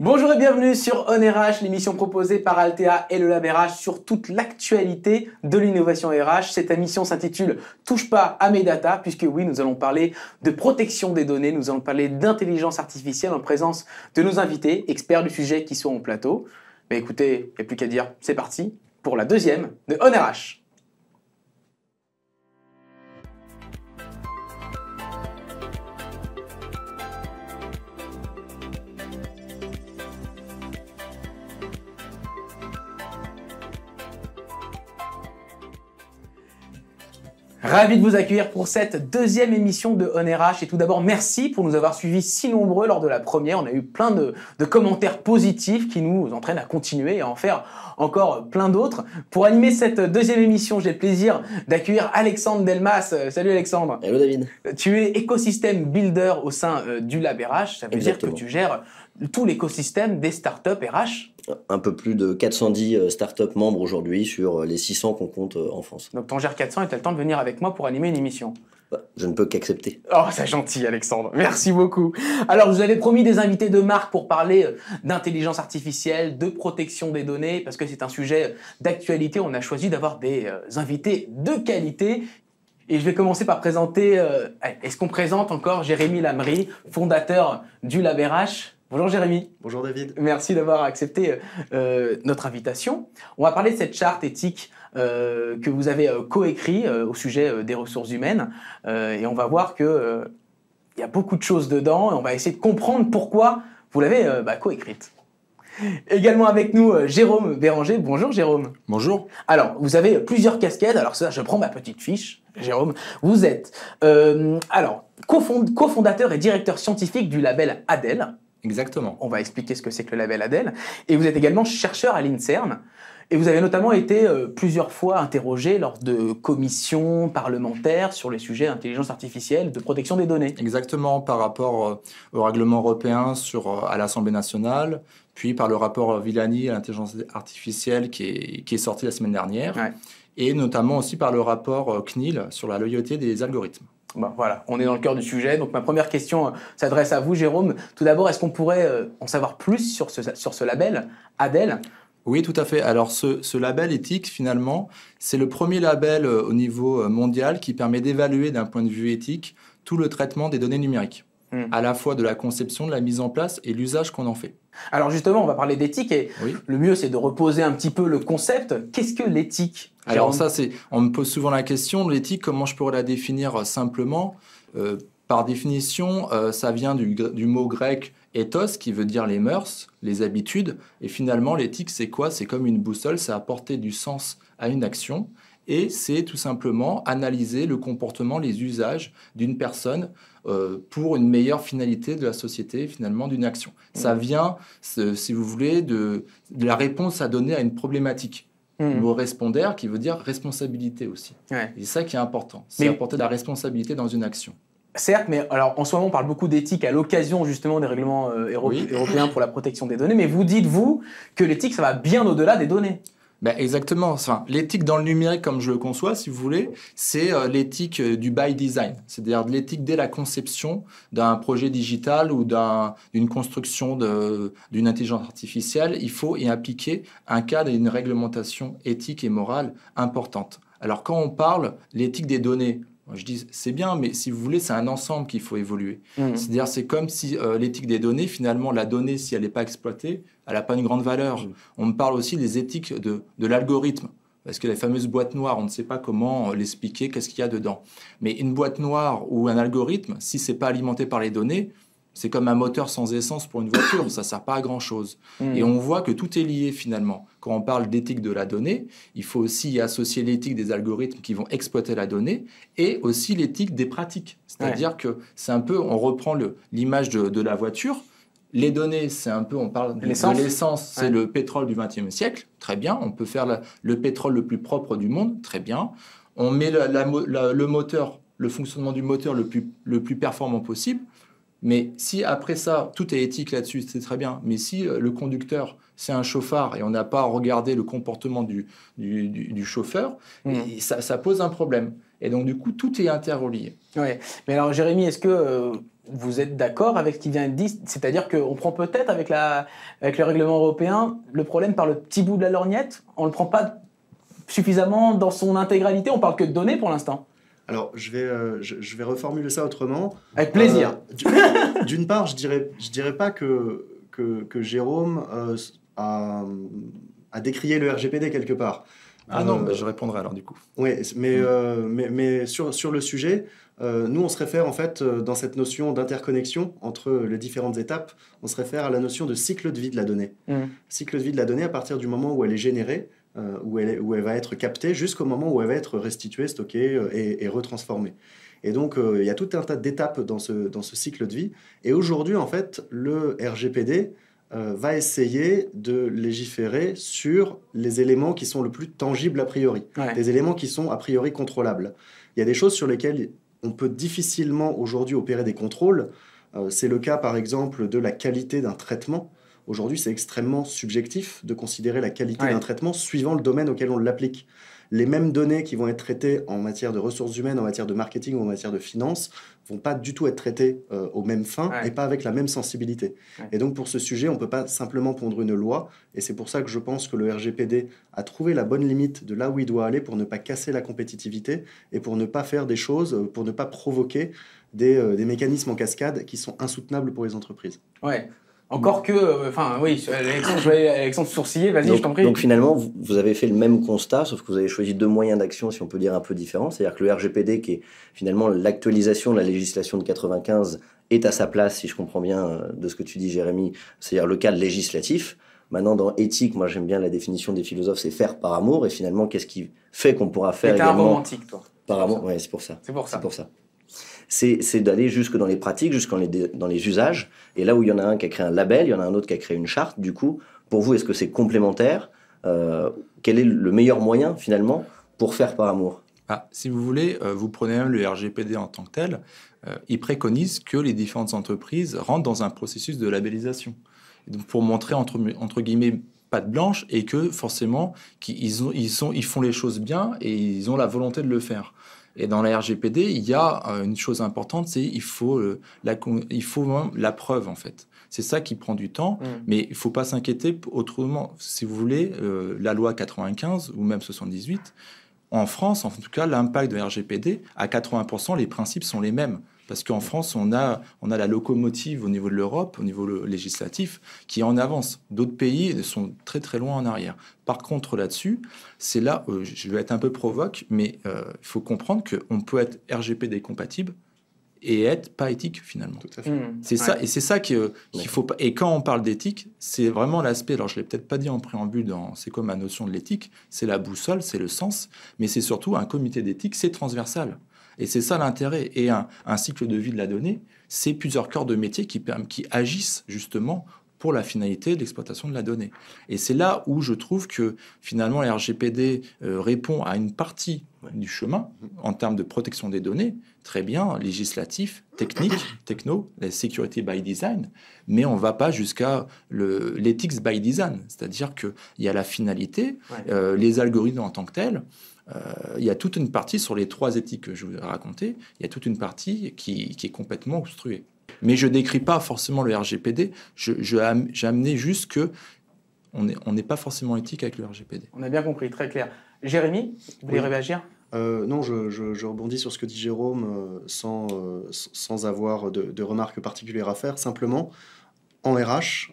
Bonjour et bienvenue sur On RH, l'émission proposée par Altea et le Lab RH sur toute l'actualité de l'innovation RH. Cette émission s'intitule « Touche pas à mes data » puisque oui, nous allons parler de protection des données, nous allons parler d'intelligence artificielle en présence de nos invités, experts du sujet qui sont au plateau. Mais écoutez, il n'y a plus qu'à dire, c'est parti pour la deuxième de On RH. Ravi de vous accueillir pour cette deuxième émission de On RH et tout d'abord merci pour nous avoir suivis si nombreux lors de la première. On a eu plein de commentaires positifs qui nous entraînent à continuer et à en faire encore plein d'autres. Pour animer cette deuxième émission, j'ai le plaisir d'accueillir Alexandre Delmas. Salut Alexandre. Hello David. Tu es écosystème builder au sein du Lab RH. Ça veut Exactement. dire que tu gères tout l'écosystème des startups RH. Un peu plus de 410 startups membres aujourd'hui sur les 600 qu'on compte en France. Donc tu en gères 400 et tu as le temps de venir avec moi pour animer une émission. Je ne peux qu'accepter. Oh, c'est gentil, Alexandre. Merci beaucoup. Alors, je vous avais promis des invités de marque pour parler d'intelligence artificielle, de protection des données, parce que c'est un sujet d'actualité. On a choisi d'avoir des invités de qualité. Et je vais commencer par présenter, est-ce qu'on présente encore Jérémy Lamry, fondateur du Lab RH. Bonjour Jérémy. Bonjour David. Merci d'avoir accepté notre invitation. On va parler de cette charte éthique que vous avez coécrit au sujet des ressources humaines. Et on va voir qu'il y a beaucoup de choses dedans et on va essayer de comprendre pourquoi vous l'avez coécrite. Également avec nous, Jérôme Béranger. Bonjour Jérôme. Bonjour. Alors, vous avez plusieurs casquettes. Alors ça, je prends ma petite fiche. Jérôme, vous êtes cofondateur et directeur scientifique du label ADEL. Exactement. On va expliquer ce que c'est que le label ADEL. Et vous êtes également chercheur à l'INSERM. Et vous avez notamment été plusieurs fois interrogé lors de commissions parlementaires sur les sujets d'intelligence artificielle, de protection des données. Exactement, par rapport au règlement européen à l'Assemblée nationale, puis par le rapport Villani à l'intelligence artificielle qui est sorti la semaine dernière, Ouais. Et notamment aussi par le rapport CNIL sur la loyauté des algorithmes. Bon, voilà, on est dans le cœur du sujet. Donc ma première question s'adresse à vous, Jérôme. Tout d'abord, est-ce qu'on pourrait en savoir plus sur ce label ADEL ? Oui, tout à fait. Alors, ce label éthique, finalement, c'est le premier label au niveau mondial qui permet d'évaluer d'un point de vue éthique tout le traitement des données numériques, à la fois de la conception, de la mise en place et l'usage qu'on en fait. Alors justement, on va parler d'éthique et Oui. le mieux, c'est de reposer un petit peu le concept. Qu'est-ce que l'éthique ? Alors Jérôme ? ça, on me pose souvent la question, l'éthique, comment je pourrais la définir simplement ? Par définition, ça vient du mot grec ethos, qui veut dire les mœurs, les habitudes. Et finalement, l'éthique, c'est quoi ? C'est comme une boussole, c'est apporter du sens à une action. Et c'est tout simplement analyser le comportement, les usages d'une personne pour une meilleure finalité de la société, finalement, d'une action. Ça vient, si vous voulez, de la réponse à donner à une problématique. Le mot responder qui veut dire responsabilité aussi. Ouais. Et c'est ça qui est important, c'est apporter de la responsabilité dans une action. Certes, mais alors en ce moment, on parle beaucoup d'éthique à l'occasion justement des règlements européens pour la protection des données, mais vous dites, vous, que l'éthique, ça va bien au-delà des données. Ben exactement. Enfin, l'éthique dans le numérique, comme je le conçois, si vous voulez, c'est l'éthique du by design, c'est-à-dire de l'éthique dès la conception d'un projet digital ou d'une construction d'une intelligence artificielle. Il faut y impliquer un cadre et une réglementation éthique et morale importante. Alors quand on parle l'éthique des données, je dis c'est bien, mais si vous voulez, c'est un ensemble qu'il faut évoluer. C'est-à-dire, c'est comme si l'éthique des données, finalement, la donnée, si elle n'est pas exploitée, elle n'a pas une grande valeur. On me parle aussi des éthiques de l'algorithme. Parce que les fameuses boîtes noires, on ne sait pas comment l'expliquer, qu'est-ce qu'il y a dedans. Mais une boîte noire ou un algorithme, si ce n'est pas alimenté par les données, c'est comme un moteur sans essence pour une voiture, ça ne sert pas à grand-chose. Et on voit que tout est lié finalement. Quand on parle d'éthique de la donnée, il faut aussi y associer l'éthique des algorithmes qui vont exploiter la donnée et aussi l'éthique des pratiques. C'est-à-dire que c'est un peu, on reprend l'image de la voiture. Les données, c'est un peu, on parle de l'essence, c'est le pétrole du XXe siècle, très bien. On peut faire le pétrole le plus propre du monde, très bien. On met le moteur, le fonctionnement du moteur le plus performant possible. Mais si après ça, tout est éthique là-dessus, c'est très bien. Mais si le conducteur, c'est un chauffard et on n'a pas regardé le comportement du chauffeur, et ça pose un problème. Et donc, du coup, tout est interrelié. Ouais. Mais alors, Jérémy, est-ce que vous êtes d'accord avec ce qui vient de dire? C'est-à-dire qu'on prend peut-être avec le règlement européen le problème par le petit bout de la lorgnette? On ne le prend pas suffisamment dans son intégralité? On parle que de données pour l'instant. Alors, je vais reformuler ça autrement. Avec plaisir. D'une part, je dirais pas que Jérôme a décrié le RGPD quelque part. Non, je répondrai alors du coup. Oui, mais sur le sujet, nous, on se réfère en fait, dans cette notion d'interconnexion entre les différentes étapes, on se réfère à la notion de cycle de vie de la donnée. Cycle de vie de la donnée à partir du moment où elle est générée, où elle va être captée, jusqu'au moment où elle va être restituée, stockée et retransformée. Et donc, il y a tout un tas d'étapes dans ce cycle de vie. Et aujourd'hui, en fait, le RGPD va essayer de légiférer sur les éléments qui sont le plus tangibles a priori, des éléments qui sont a priori contrôlables. Il y a des choses sur lesquelles on peut difficilement aujourd'hui opérer des contrôles. C'est le cas, par exemple, de la qualité d'un traitement. Aujourd'hui, c'est extrêmement subjectif de considérer la qualité d'un traitement suivant le domaine auquel on l'applique. Les mêmes données qui vont être traitées en matière de ressources humaines, en matière de marketing ou en matière de finance, vont pas du tout être traitées aux mêmes fins et pas avec la même sensibilité. Et donc, pour ce sujet, on peut pas simplement pondre une loi. Et c'est pour ça que je pense que le RGPD a trouvé la bonne limite de là où il doit aller pour ne pas casser la compétitivité et pour ne pas faire des choses, pour ne pas provoquer des mécanismes en cascade qui sont insoutenables pour les entreprises. Ouais. Encore que, oui, Alexandre sourciller, vas-y, je t'en prie. Donc finalement, vous avez fait le même constat, sauf que vous avez choisi deux moyens d'action, si on peut dire un peu différents. C'est-à-dire que le RGPD, qui est finalement l'actualisation de la législation de 95, est à sa place, si je comprends bien de ce que tu dis, Jérémy, c'est-à-dire le cadre législatif. Maintenant, dans éthique, moi j'aime bien la définition des philosophes, c'est faire par amour. Et finalement, qu'est-ce qui fait qu'on pourra faire également... T'es un romantique, toi. Par amour, ouais, c'est pour ça. C'est pour ça. C'est d'aller jusque dans les pratiques, jusque dans les usages. Et là où il y en a un qui a créé un label, il y en a un autre qui a créé une charte. Du coup, pour vous, est-ce que c'est complémentaire? Quel est le meilleur moyen, finalement, pour faire par amour? Si vous voulez, vous prenez même le RGPD en tant que tel. Il préconise que les différentes entreprises rentrent dans un processus de labellisation. Et donc, pour montrer, entre guillemets, patte blanche, et que, forcément, ils font les choses bien et ils ont la volonté de le faire. Et dans la RGPD, il y a une chose importante, c'est il faut la preuve, en fait. C'est ça qui prend du temps, mais il ne faut pas s'inquiéter autrement. Si vous voulez, la loi 95 ou même 78, en France, en tout cas, l'impact de la RGPD, à 80%, les principes sont les mêmes. Parce qu'en France, on a la locomotive au niveau de l'Europe, au niveau législatif, qui est en avance. D'autres pays sont très très loin en arrière. Par contre, là-dessus, c'est là, je vais être un peu provoque, mais il faut comprendre qu'on peut être RGPD compatible et être pas éthique finalement. Tout à fait. C'est ça, et c'est ça qu'il faut pas. Et quand on parle d'éthique, c'est vraiment l'aspect. Alors je l'ai peut-être pas dit en préambule c'est quoi ma notion de l'éthique. C'est la boussole, c'est le sens, mais c'est surtout un comité d'éthique, c'est transversal. Et c'est ça l'intérêt. Et un cycle de vie de la donnée, c'est plusieurs corps de métier qui agissent justement pour la finalité de l'exploitation de la donnée. Et c'est là où je trouve que finalement la RGPD répond à une partie du chemin en termes de protection des données, très bien, législatif, technique, techno, la security by design, mais on ne va pas jusqu'à l'ethics by design, c'est-à-dire qu'il y a la finalité, les algorithmes en tant que tels. Il y a toute une partie sur les trois éthiques que je vous ai racontées, il y a toute une partie qui est complètement obstruée. Mais je ne décris pas forcément le RGPD, j'ai amené juste qu'on n'est pas forcément éthique avec le RGPD. On a bien compris, très clair. Jérémy, vous voulez réagir? Non, je rebondis sur ce que dit Jérôme sans avoir de remarques particulières à faire. Simplement, en RH,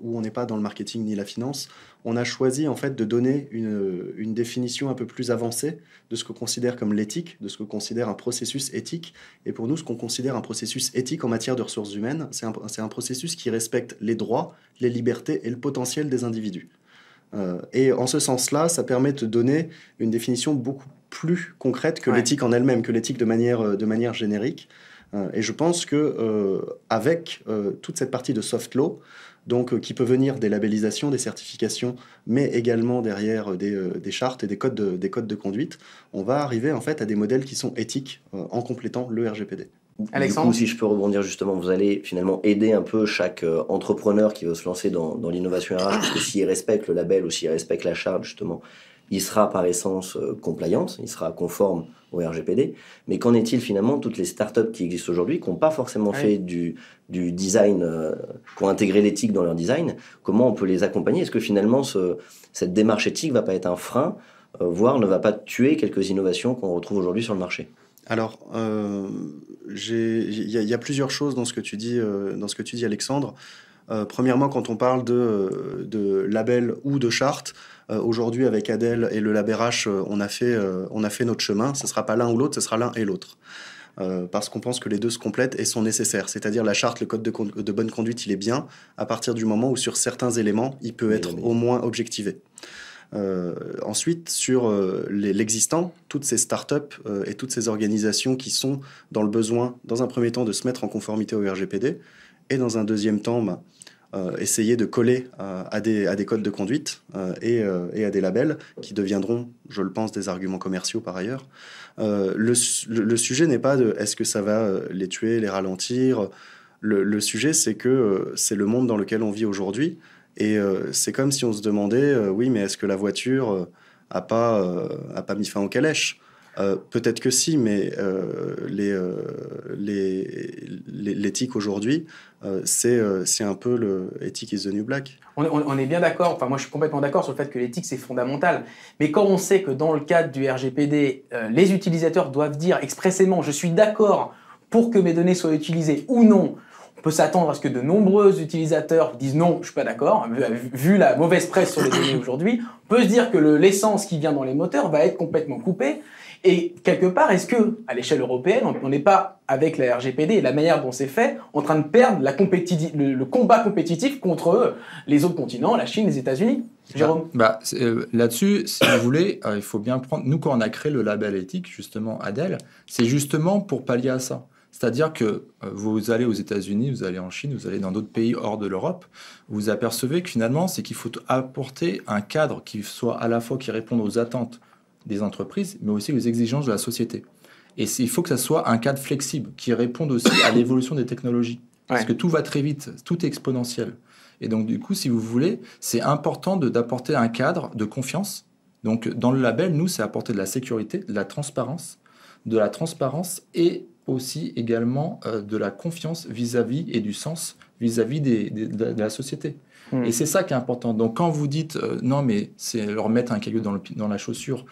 où on n'est pas dans le marketing ni la finance, on a choisi en fait de donner une définition un peu plus avancée de ce qu'on considère comme l'éthique, de ce qu'on considère un processus éthique. Et pour nous, ce qu'on considère un processus éthique en matière de ressources humaines, c'est un processus qui respecte les droits, les libertés et le potentiel des individus. Et en ce sens-là, ça permet de donner une définition beaucoup plus concrète que l'éthique en elle-même, que l'éthique de manière générique. Et je pense que avec toute cette partie de soft law, donc qui peut venir des labellisations, des certifications, mais également derrière des chartes et des codes de conduite, on va arriver en fait à des modèles qui sont éthiques en complétant le RGPD. Alexandre ? Du coup, si je peux rebondir justement, vous allez finalement aider un peu chaque entrepreneur qui veut se lancer dans l'innovation RH, parce que s'il respecte le label ou s'il respecte la charte justement, il sera par essence compliant, il sera conforme au RGPD. Mais qu'en est-il finalement de toutes les startups qui existent aujourd'hui, qui n'ont pas forcément fait du design, qui ont intégré l'éthique dans leur design? Comment on peut les accompagner? Est-ce que finalement cette démarche éthique ne va pas être un frein, voire ne va pas tuer quelques innovations qu'on retrouve aujourd'hui sur le marché? Alors, il y a plusieurs choses dans ce que tu dis, Alexandre. Premièrement, quand on parle de label ou de charte, aujourd'hui avec Adèle et le Lab RH, on a fait notre chemin. Ce ne sera pas l'un ou l'autre, ce sera l'un et l'autre. Parce qu'on pense que les deux se complètent et sont nécessaires. C'est-à-dire la charte, le code de bonne conduite, il est bien à partir du moment où sur certains éléments, il peut être au moins objectivé. Ensuite, sur l'existant, toutes ces startups et toutes ces organisations qui sont dans le besoin, dans un premier temps, de se mettre en conformité au RGPD, et dans un deuxième temps, essayer de coller à des codes de conduite et à des labels qui deviendront, je le pense, des arguments commerciaux par ailleurs. Le sujet n'est pas de est-ce que ça va les tuer, les ralentir. Le sujet, c'est que c'est le monde dans lequel on vit aujourd'hui. Et c'est comme si on se demandait, oui, mais est-ce que la voiture a pas mis fin aux calèches? Peut-être que si, mais l'éthique aujourd'hui, c'est un peu le éthique is the new black. On est bien d'accord, enfin moi je suis complètement d'accord sur le fait que l'éthique c'est fondamental, mais quand on sait que dans le cadre du RGPD, les utilisateurs doivent dire expressément je suis d'accord pour que mes données soient utilisées ou non, on peut s'attendre à ce que de nombreux utilisateurs disent non, je ne suis pas d'accord, vu la mauvaise presse sur les données aujourd'hui, on peut se dire que l'essence qui vient dans les moteurs va être complètement coupée. Et quelque part, est-ce que, à l'échelle européenne, on n'est pas, avec la RGPD et la manière dont c'est fait, en train de perdre le combat compétitif contre les autres continents, la Chine, les États-Unis? Jérôme? Là-dessus, si vous voulez, il faut bien prendre... Nous, quand on a créé le label éthique, justement, Adèle, c'est justement pour pallier à ça. C'est-à-dire que vous allez aux États-Unis, vous allez en Chine, vous allez dans d'autres pays hors de l'Europe, vous apercevez que finalement, c'est qu'il faut apporter un cadre qui soit à la fois qui réponde aux attentes des entreprises, mais aussi aux exigences de la société. Et il faut que ça soit un cadre flexible, qui réponde aussi à l'évolution des technologies. Parce que tout va très vite, tout est exponentiel. Et donc, du coup, si vous voulez, c'est important d'apporter un cadre de confiance. Donc, dans le label, nous, c'est apporter de la sécurité, de la transparence et aussi également de la confiance vis-à-vis et du sens vis-à-vis de la société. Et c'est ça qui est important. Donc quand vous dites non mais c'est leur mettre un caillou dans la chaussure,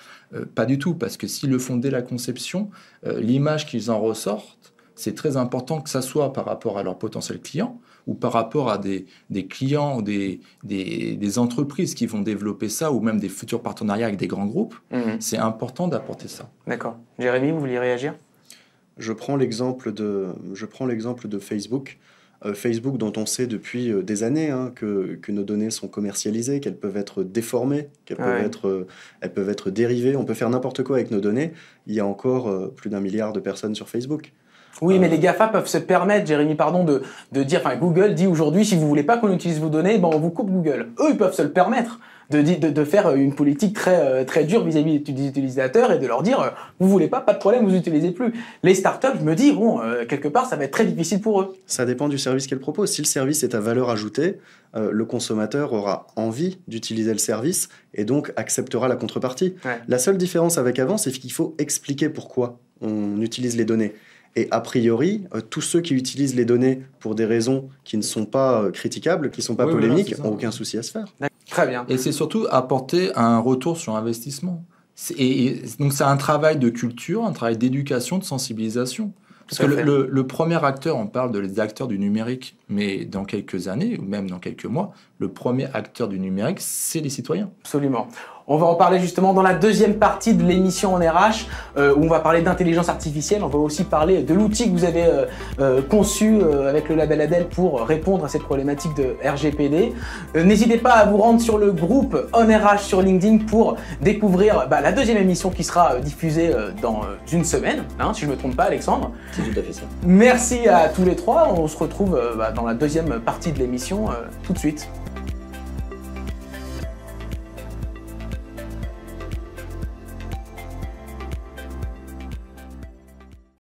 pas du tout, parce que s'ils le font dès la conception, l'image qu'ils en ressortent, c'est très important que ça soit par rapport à leurs potentiels clients ou par rapport à des clients ou des entreprises qui vont développer ça ou même des futurs partenariats avec des grands groupes. C'est important d'apporter ça. D'accord. Jérémy, vous vouliez réagir? Je prends l'exemple de Facebook. Facebook, dont on sait depuis des années que nos données sont commercialisées, qu'elles peuvent être déformées, elles peuvent être dérivées. On peut faire n'importe quoi avec nos données. Il y a encore plus d'1 milliard de personnes sur Facebook. Oui, mais les GAFA peuvent se permettre, Jérémy, de dire, enfin Google dit aujourd'hui, si vous voulez pas qu'on utilise vos données, ben on vous coupe Google. Eux, ils peuvent se le permettre de faire une politique très dure vis-à-vis des utilisateurs et de leur dire, vous voulez pas de problème, vous utilisez plus. Les startups, je me dis, bon, quelque part, ça va être très difficile pour eux. Ça dépend du service qu'elles proposent. Si le service est à valeur ajoutée, le consommateur aura envie d'utiliser le service et donc acceptera la contrepartie. La seule différence avec avant, c'est qu'il faut expliquer pourquoi on utilise les données. Et a priori, tous ceux qui utilisent les données pour des raisons qui ne sont pas critiquables, qui ne sont pas polémiques, n'ont aucun souci à se faire. Très bien. Et c'est surtout apporter un retour sur investissement. Et donc c'est un travail de culture, un travail d'éducation, de sensibilisation. Parce que le premier acteur, on parle des acteurs du numérique, mais dans quelques années, ou même dans quelques mois, le premier acteur du numérique, c'est les citoyens. Absolument. On va en parler justement dans la deuxième partie de l'émission en RH, où on va parler d'intelligence artificielle. On va aussi parler de l'outil que vous avez conçu avec le label Adèle pour répondre à cette problématique de RGPD. N'hésitez pas à vous rendre sur le groupe On RH sur LinkedIn pour découvrir la deuxième émission qui sera diffusée dans une semaine, si je ne me trompe pas, Alexandre. C'est tout à fait ça. Merci à tous les trois. On se retrouve dans la deuxième partie de l'émission tout de suite.